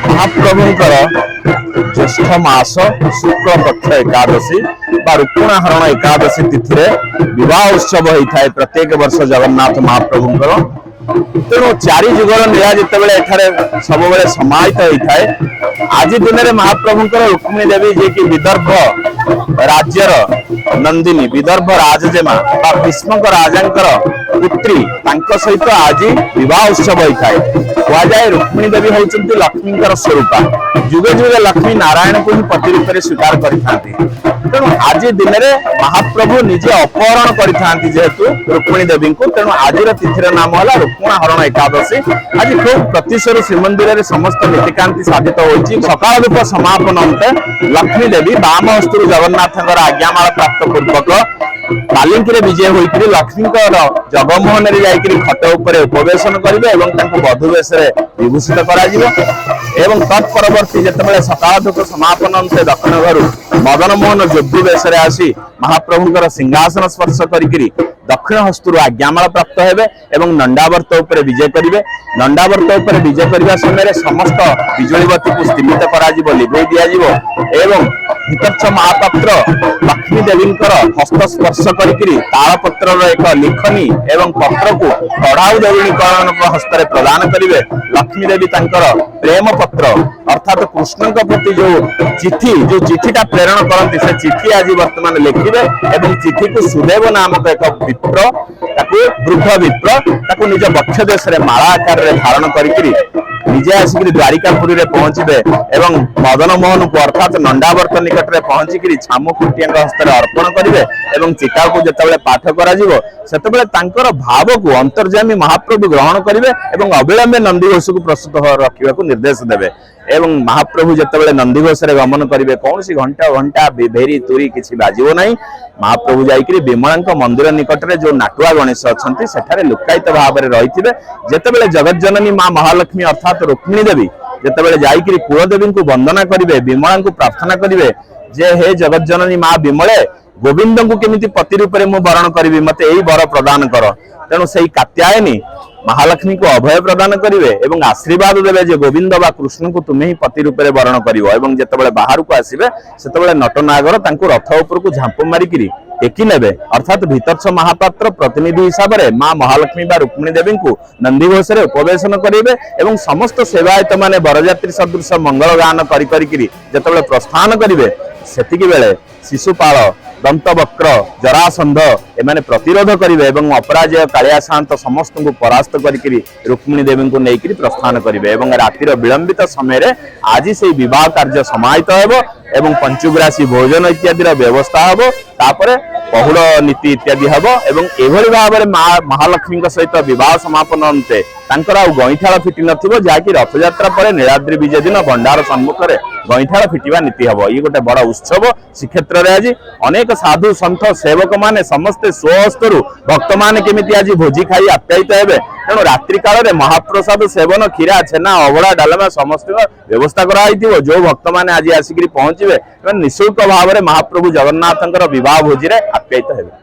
महाप्रभुंकर ज्येष्ठ मास शुक्ल पक्ष एकादशी रुक्मिणी हरण एकादशी तिथि विवाह उत्सव होता है प्रत्येक वर्ष जगन्नाथ महाप्रभुंकर। तेणु चारि जुगर नीला जिते सब समाहित होता है आज दिन में महाप्रभुंकर रुक्मिणी देवी जे कि विदर्भ राज्यर नंदिनी विदर्भ राजजेमा भीष्मक राजा पुत्री सहित आज विवाह उत्सव होता है। कहुए रुक्मिणी देवी होती लक्ष्मी स्वरूपा जुगे जुगे लक्ष्मी नारायण को ही पति रूप में स्वीकार करते। तेणु आज दिन में महाप्रभु निजे अपहरण करते जेहेतु रुक्मिणी देवी को। तेणु आज तिथि नाम है रुक्मिणी हरण एकादशी। आज खूब प्रतिश्वर श्रीमंदिर में समस्त नीतिकांति साधित होती। सकाल रूप समापन अंते लक्ष्मी देवी बाम हस्तु जगन्नाथ आज्ञामाला प्राप्त पूर्वक पालिंकी विजय होकर लक्ष्मी जगमोहन खट उपर उपवेशन करेंगे वधु वेश विभूषित कर तत्परवर्ती जिते सकाधुक समापन अंते दक्षिण घर मदन मोहन जोगी वेश आसी महाप्रभुंर सिंहासन स्पर्श करी दक्षिण हस्तु आज्ञामाला प्राप्त हेबे एवं नंडावर्त उपर विजय करेंगे। नंडावर्त उपर विजय करने समय समस्त बिजुलीबत्ती को स्तीमित कर लिभे दिज्व हितच्छ महापात्र लक्ष्मी देवी हस्त स्पर्श करी तालपत्र एक लिखनी एवं पत्र को कढ़ाऊ देवीकरण हस्त प्रदान करेंगे। लक्ष्मी देवी प्रेम पत्र अर्थात कृष्ण प्रति जो चिठीटा प्रेरण करती से चिठी आज वर्तमान लिखिबे एवं चिठी को सुदेव नामक एक विप्र वृद्ध विप्र निज वक्ष देश माला आकार धारण करी निजे आसिक द्वारिकापुरी में पहुंचे एवं मदन मोहन को अर्थात नंडावर्त निकट में पहुंचिक छामु खुटिया हस्त अर्पण करेंगे एवं चिता को जिते पाठ कर भाव को अंतर्जामी महाप्रभु ग्रहण करेंगे एवं अविलंबे नंदीघोष को प्रस्तुत रखा निर्देश देवे एवं महाप्रभु जिते नंदीघोष गमन करेंगे कौन सी घंटा घंटा भेरी तुरी किसी बाजो ना महाप्रभु जाकि विमला मंदिर निकट में जो नाटुआ गणेश अच्छा सेठारे लुकायित भाव में रही जिते जगज्जननी माँ महालक्ष्मी अर्थात रुक्मिणी देवी जिते जाकि कुलदेवी को वंदना करेंगे विमला को प्रार्थना करेंगे जे हे जगज्जननी माँ विमले गोविंद को केमिति पति रूप में वरण करी मते यही वर प्रदान कर। तेणु से कात्यायनी महालक्ष्मी को अभय प्रदान करेंगे एवं आशीर्वाद देवे जे गोविंद बा कृष्ण को तुम्हें ही पति रूप में वरण कर जिते बाहर को आसवे से नटनागर रथ उपर को झांप मारिक टेकी ने अर्थात भितर्ष महापात्र प्रतिनिधि हिसाब से माँ महालक्ष्मी बा रुक्मिणी देवी को नंदीघोष उपवेशन करेंगे एवं समस्त सेवायत माने बरजात्री सदृश मंगल गान जिते प्रस्थान करेंगे सेतिकी बेले शिशुपाल दंतवक्र जरासंध एमाने प्रतिरोध करेंगे एवं अपराजय कालिया शांत समस्त को परास्त करी रुक्मिणी देवी को लेकर प्रस्थान करेंगे एवं रातिर विलंबित समय आज से विवाह कार्य समाहित हो एवं पंचुग्रासी भोजन इत्यादि व्यवस्था हम तापर बहुल नीति इत्यादि हम एवं एभली भाव में महालक्ष्मी सहित विवाह समापन अंते गईठाल फिटी नथिबो जाकि रथयात्रा पर नीलाद्री विजय दिन भंडार सम्मुख में गईठाल फिटिवा नीति हम। ये गोटे बड़ उत्सव श्रीक्षेत्र में आज अनेक साधु सन्थ सेवक माने समस्ते स्वहस्तु भक्त माने केमिति आज भोजी खाई आप्यायित हेबे। तेणु रात्रि काल में महाप्रसाद सेवन खीरा छेना अवड़ा डालमा समस्त व्यवस्था कराइथिबो जो भक्त माने आज आसिक पहुंचे निःशुल्क भाव में महाप्रभु जगन्नाथ विवाह भोजी रे आप्यायित हेबे।